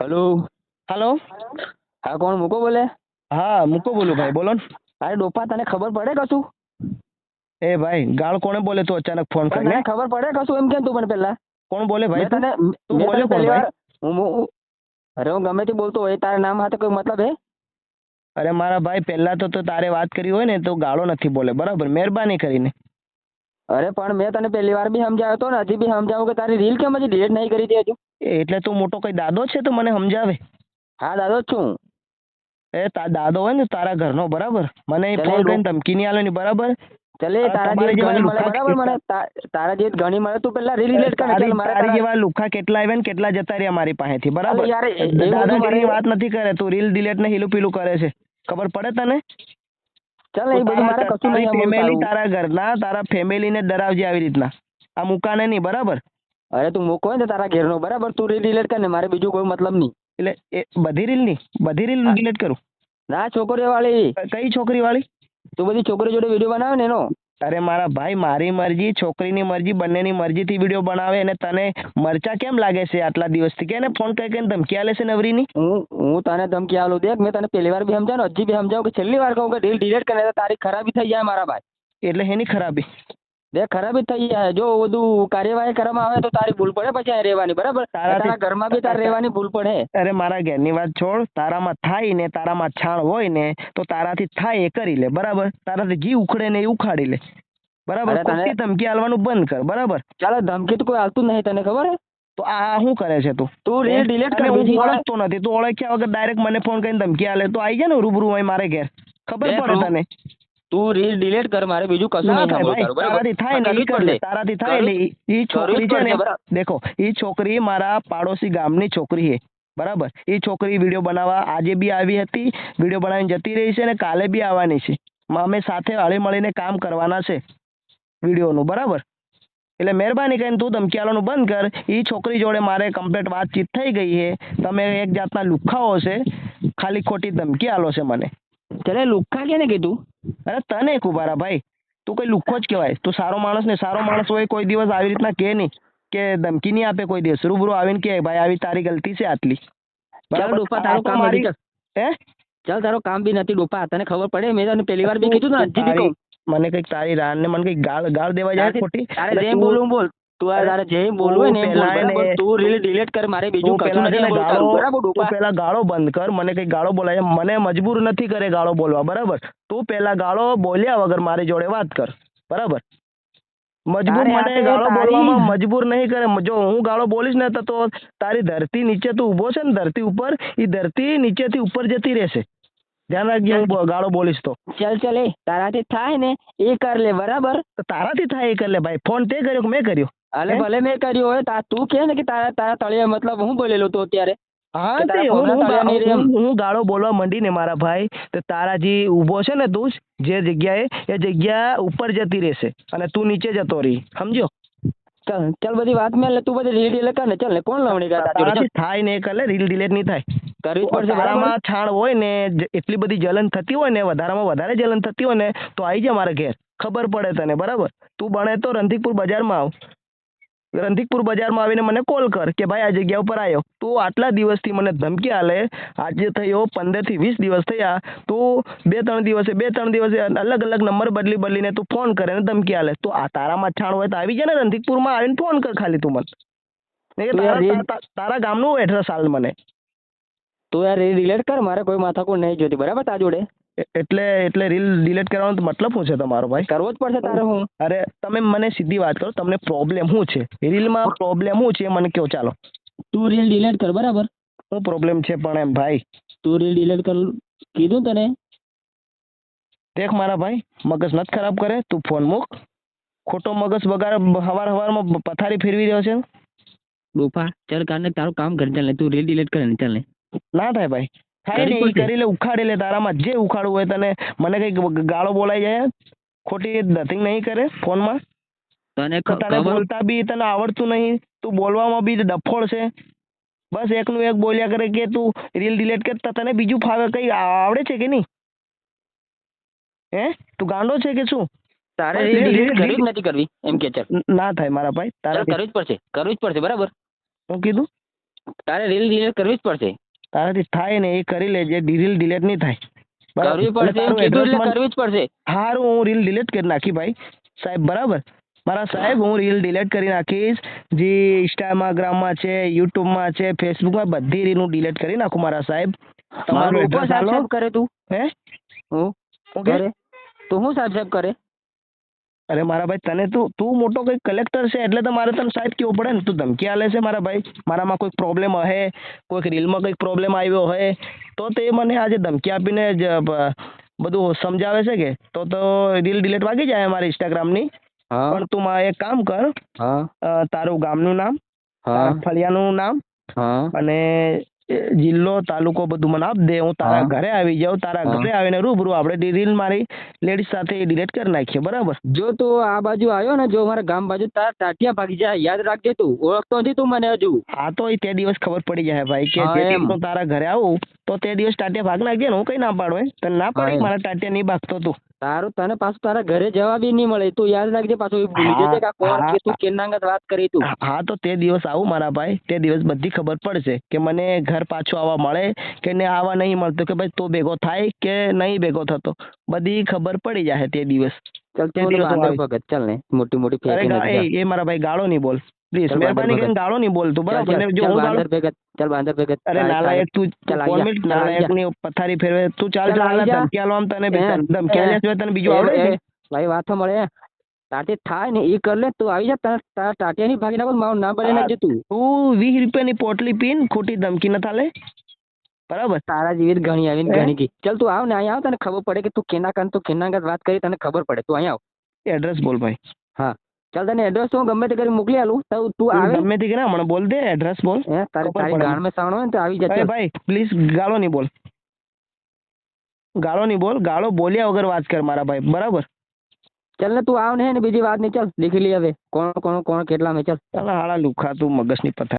Hello. Hello. हाँ कौन मुको बोले? हाँ मुको बोलू भाई बोलो ने। अरे डोपा तने खबर પડે કશું? એ ભાઈ ગાળ કોણે બોલે તું અચાનક ફોન પણ કરીને? તને ખબર પડે કશું એમ કેમ તું મને પહેલા? કોણ બોલે ભાઈ મેં તું? તને તું મેં બોલે તને કોણ પહેલી ભાઈ? વાર અરે હું ગમે તે બોલતો હોય તારા નામ હાથે કોઈ મતલબ હે? અરે મારા ભાઈ પહેલા તો તારે વાત કરી હોય ને તો ગાળો નથી બોલે બરાબર મહેરબાની કરીને. અરે પણ મેં તને પહેલી વાર બી સમજાવ્યો તો ને હજી બી સમજાવું કે તારી રીલ કેમ હજી ડિલીટ નહીં કરી દે હજુ? એટલે તું મોટો કઈ દાદો છે તો મને સમજાવે. હા દાદો જ છું. દાદો હોય ને તારા ઘરનો બરાબર મને ચલે ફોન કરીને ધમકી નહીં આલે ને બરાબર. ચલે તારા તમારે જેવી જેવા ઘણી મળે લુખા બરાબર મને તારા જેવી ઘણી મળે તું પહેલા રીલ ડિલીટ કર ને ચાલ મારે તારી જેવા લુખા કેટલા આવ્યા ને કેટલા જતા રહ્યા મારી પાસેથી બરાબર. યાર એવું બધું દાદાગીરીની મારે વાત નથી કરે તું રીલ ડિલીટ ને હીલું પીલું કરે છે ખબર પડે તને? ચાલ એ બધું મારે કશું નહીં અમારું ફેમિલી તારું. તારા ઘરના તારા ફેમિલીને ડરાવજે આવી રીતના આ મુકાને નહીં બરાબર. અરે તું મૂકો ને તારા ઘેરનો બરાબર તું રીલ ડિલીટ કર ને મારે બીજું કોઈ મતલબ નહીં. એટલે એ બધી રીલ ડિલીટ કરું? ના છોકરીઓ વાળી. કઈ છોકરી વાળી? તું બધી છોકરી જોડે વિડીયો બનાવે ને એનો. અરે મારા ભાઈ મારી મરજી છોકરીની મરજી બંનેની મરજીથી વિડીયો બનાવે અને તને મરચા કેમ લાગે છે આટલા દિવસથી કે એને ફોન કરીને ધમકી આલે છે નવરીની? હું તને ધમકી આલું દેખ મેં તને પહેલી વાર બી સમજાવ હજી બી સમજાવું કે છેલ્લી વાર કહું કે રીલ ડિલીટ કરે તો તારી ખરાબી થઈ જાય મારા ભાઈ. એટલે એની ખરાબી? દેખ ખરાબી થઈ જાય જો બધું કાર્યવાહી કરવામાં આવે તો તારી ભૂલ પડે પછી અહીં રહેવાની બરાબર. તારા ઘરમાં બી તારે રહેવાની ભૂલ પડે. અરે મારા ઘરની વાત છોડ તારામાં થાય ને તારામાં છાણ હોય ને તો તારાથી થાય એ કરી લે બરાબર. તારાથી જી ઉખડે ને એ ઉખાડી લે બરાબર. ખોટી ધમકી આલવાનું બંધ કર બરાબર. ચાલો ધમકી તો કોઈ આલતું જ નહીં તને ખબર હે? તો આ શું કરે છે તું રીલ ડિલીટ કર. હું ઓળખતો નથી તું ઓળખ્યા વગર ડાયરેક્ટ મને ફોન કરીને ધમકી આલે તો આવી જાય ને રૂબરૂ હોય મારે ઘેર ખબર પડે તને. તું રીલ ડિલીટ કર મારે બીજું કશું નહીં સાંભળવું તારાથી થાય ને તારાથી થાય ને ઈ છોકરી છે ને દેખો ઈ છોકરી મારા પાડોશી ગામની છોકરી છે બરાબર. એ છોકરી વિડીયો બનાવવા આજે બી આવી હતી વિડીયો બનાવીને જતી રહી છે ને કાલે બી આવવાની છે. અમે સાથે હળી મળીને કામ કરવાના છે વિડીયોનું બરાબર. એટલે મહેરબાની કરીને તું ધમકી આલવાનું બંધ કર. એ છોકરી જોડે મારે કમ્પ્લીટ વાતચીત થઈ ગઈ છે. તમે એક જાતના લુખ્ખાઓ છે ખાલી ખોટી ધમકી આલો છે મને. ચાલે લુખ્ખા કેને કીધું? અરે તને કુબારા ભાઈ તું કઈ લુખ્ખો જ કહેવાય. તું સારો માણસ ને સારો માણસ હોય કોઈ દિવસ આવી રીતના કે નહીં કે ધમકી નહીં આપે કોઈ દિવસ. રૂબરૂ આવીને કે ભાઈ આવી તારી ગલતી છે આટલી ચાલ ડોપા તારું કામ નથી. હે ચાલ તારો કામ બી નથી ડોપા તને ખબર પડે મેં તને પહેલી વાર બી કીધું ને હજી બી કહું મને કઈક તારી રાન ને મને કઈક ગાળ દેવા જાય ખોટી. તારે જેમ બોલું બોલ તું તારે જેમ બોલવું ને બરાબર. તું રીલ ડિલીટ કર મારે બીજું કશું નથી બોલવાનું બરાબર. તું પેલા ગાળો બંધ કર. મને કઈ ગાળો બોલાય મને મજબૂર નથી કરે ગાળો બોલવા બરાબર. તું પેલા ગાળો બોલ્યા વગર મારી જોડે વાત કર બરાબર. મજબૂર મને ગાળો બોલવામાં મજબૂર નહીં કરે. જો હું ગાળો બોલીશ ને તો તારી ધરતી નીચે તું ઊભો છે ને ધરતી ઉપર એ ધરતી નીચેથી ઉપર જતી રહેશે. ધ્યાન રાખજે હું ગાળો બોલીશ તો. ચાલ એ તારાથી થાય ને એ કર લે બરાબર. તારાથી થાય એ કર લે ભાઈ. ફોન તે કર્યો કે મેં કર્યો? અલે ભલે મેં કર્યો હોય તું કે ને કે તારા તળિયે મતલબ હું બોલેલો તો અત્યારે. હા હું ગાળો બોલવા મંડી ને મારા ભાઈ તો તારા જે ઊભો છે ને તું જે જગ્યાએ એ જગ્યા ઉપર જતી રહેશે અને તું નીચે જતો રહી સમજો. ચાલ બધી વાત મેં તું બધી રીલ ડિલીટ કર ને ચાલ ને કોણ લાવણી કરે થાય ને કર રીલ ડિલીટ નહીં થાય. કરવી પડશે. તારામાં છાણ હોય ને એટલી બધી જલન થતી હોય ને વધારામાં વધારે જલન થતી હોય ને તો આવી જા મારા ઘેર ખબર પડે તને બરાબર. તું બને તો રણધીકપુર બજારમાં આવ. રણધીકપુર બજારમાં આવીને મને કોલ કર કે ભાઈ આ જગ્યા ઉપર આવ્યો. તું આટલા દિવસથી મને ધમકી આલે આજે થયો 15 થી 20 દિવસ થયા. તું બે ત્રણ દિવસે અલગ અલગ નંબર બદલીને તું ફોન કરે ને ધમકી આલે. તો આ તારામાં છાણ હોય તો આવી જાય ને રણધીકપુરમાં આવીને ફોન કર ખાલી તું મને. તારા ગામનું એડ્રેસ હાલ મને. તું યાર રીલ ડિલીટ કર મારે કોઈ માથાકૂટ નહીં જોતી બરાબર તારા જોડે. એટલે રીલ ડિલીટ કરવાનો મતલબ શું છે તમારો ભાઈ? કરવો જ પડશે તારે. હું અરે તમે મને સીધી વાત કરો તમને પ્રોબ્લેમ શું છે? રીલમાં પ્રોબ્લેમ શું છે મને કહો ચાલો. તું રીલ ડિલીટ કર બરાબર. શું પ્રોબ્લેમ છે પણ એમ ભાઈ? તું રીલ ડિલીટ કર કીધું તને. દેખ મારા ભાઈ મગજ નથી ખરાબ કરે તું ફોન મૂક. ખોટો મગજ બગાડ હવારમાં પથારી ફેરવી રહ્યો છે. ડોફા ચાલ કારણે તારું કામ કરી ચાલ ને તું રીલ ડિલીટ કરે ને ચાલ ને. ના થાય ભાઈ. થાય ને એ કરી લે ઉખાડી લે તારામાં જે ઉખાડવું હોય તને. મને કઈ ગાળો બોલાઈ જાય ખોટી નથિંગ નહીં કરે ફોનમાં. તને બોલતા બી તને આવડતું નહીં. તું બોલવામાં બી ડફોળ છે. બસ એકનું એક બોલ્યા કરે કે તું રીલ ડિલીટ કરતા તને બીજું ફાવે કઈ આવડે છે કે નહીં? હે તું ગાંડો છે કે શું? તારે રીલ ડિલીટ કરવી જ નથી કરવી એમ કે ચાલ. ના થાય મારા ભાઈ તારે કરવી જ પડશે બરાબર. હું કીધું તારે રીલ ડિલીટ કરવી જ પડશે. તારાથી થાય ને એ કરી લેજે, રીલ ડિલીટ નહીં થાય. કરવી પડશે એમ કીધું એટલે કરવી જ પડશે. સારું, હું રીલ ડિલીટ કરી નાખી ભાઈ સાહેબ, બરાબર મારા સાહેબ, હું રીલ ડિલીટ કરી નાખીશ. જે ઇન્સ્ટાગ્રામમાં છે, યુટ્યુબમાં છે, ફેસબુકમાં બધી રીલ હું ડિલીટ કરી નાખું મારા સાહેબ. તમારું મારું એડ્રેસ સાહેબ આલો. સાહેબ કરે તું હે હું હું કે? કરે તું હું સાહેબ સાહેબ કરે. અરે મારા ભાઈ, તને તું મોટો કંઈક કલેક્ટર છે એટલે તો મારે તને સાહેબ કેવું પડે ને. તું ધમકી આલે છે મારા ભાઈ, મારામાં કોઈક પ્રોબ્લેમ હશે, કોઈક રીલમાં કંઈક પ્રોબ્લેમ આવ્યો હોય તો તે મને આજે ધમકી આપીને જ બધું સમજાવે છે કે તો રીલ ડિલીટ વાગી જાય મારી ઇન્સ્ટાગ્રામની. હા પણ તું એક કામ કર, હા તારું ગામનું નામ, હા તારા ફળિયાનું નામ હા અને જિલ્લો તાલુકો બધું મને આપ દે. હું તારા હા. ઘરે આવી જાઉં, તારા હા. ઘરે આવીને રૂબરૂ આપણે રીલ મારી લેડીઝ સાથે ડિલીટ કરી નાખીએ, બરાબર? જો તું આ બાજુ આવ્યો ને, જો મારા ગામ બાજુ, તારા ટાટિયા ભાગી જાય, યાદ રાખજે. તું ઓળખતો નથી તું મને હજુ. હા તો તે દિવસ ખબર પડી જાય ભાઈ કે હા, જે એમ. દિવસ હું તારા ઘરે આવું તો તે દિવસ ટાટિયા ભાગ નાખજે ને. હું કઈ ના પાડું, તને ના પાડી એમ. મારા ટાટિયા નહીં ભાગતો તું. તારું તને પાછું તારા ઘરે જવાબ ય નહીં મળે. તું યાદ રાખજે, પાછું એ ભૂલી હા, જજે કે આ કોણ હા. કે તું કેના અંગત વાત કરી તું. હા તો તે દિવસ આવું મારા ભાઈ, તે દિવસ બધી ખબર પડશે કે મને ઘર પાછું આવવા મળે કે ને આવવા નહીં મળતું, કે ભાઈ તું ભેગો થાય કે નહીં ભેગો થતો, બધી ખબર પડી જાય તે દિવસ. ચાલ તે તું દિવસ હું બાંદર આવીશ. ભગત, ચાલ ને મોટી મોટી અરે ફેંકી નથી. ચાલ. એ મારા ભાઈ ગાળો નહીં બોલ પ્લીઝ, ચાલ બાંદર મહેરબાની કરીને ભગત. ગાળો નહીં બોલ તું, ચાલ, બરાબર ને? ચાલ, જો ચાલ હું બાંદર ગાળો, ભગત, ચાલ બાંદર ભગત. અરે નાલાયક તું, ચાલ આવી 4 જા, મિનિટ ચાલ આવી નાલાયક જા. ની પથારી ફેરવે તું. ચાલ ચાલ ચાલ આવી જા. ધમકી આલો આમ તને એ, ધમકી આલ્યા સિવાય તને બીજું આવડે છે? ભાઈ વાત તો મળે. તાતે થાય ને એ કર લે. તું આવી જા. તારા ટાટિયાની ભાગી નાખો. મારું ના બને નાખજે તું. તું 20 રૂપિયાની પોટલી પીન ખોટી ધમકી ન થાલે, બરાબર? તારા જેવી જ ઘણી આવીને હે? ઘણી ગઈ. ચાલ તું આવ ને અહીંયા આવ, તને ખબર પડે કે તું કેના કાન તું કેના અંગત વાત કરી, તને ખબર પડે. તું અહીંયા આવ. એડ્રેસ બોલ ભાઈ. હા ચાલ, તને એડ્રેસ તો હું ગમે તે કરી મોકલી આલું. તું આવે. ગમે તે કે ના મને બોલ દે એડ્રેસ બોલ. તારી ખબર પડે. ગાણ માં સાવણ હોય ને તો આવી જા. અરે ચાલ. ભાઈ પ્લીઝ ગાળો નહીં બોલ, ગાળો નહીં બોલ, ગાળો બોલ્યા વગર વાત કર મારા ભાઈ, બરાબર? ચાલ ને તું આવ ને બીજી વાત નહીં. ચાલ લીખી લઈ હવે કોણ કોણ કોણ કેટલા મેં. ચાલ. હાળા લુખા તું મગજની પથારી.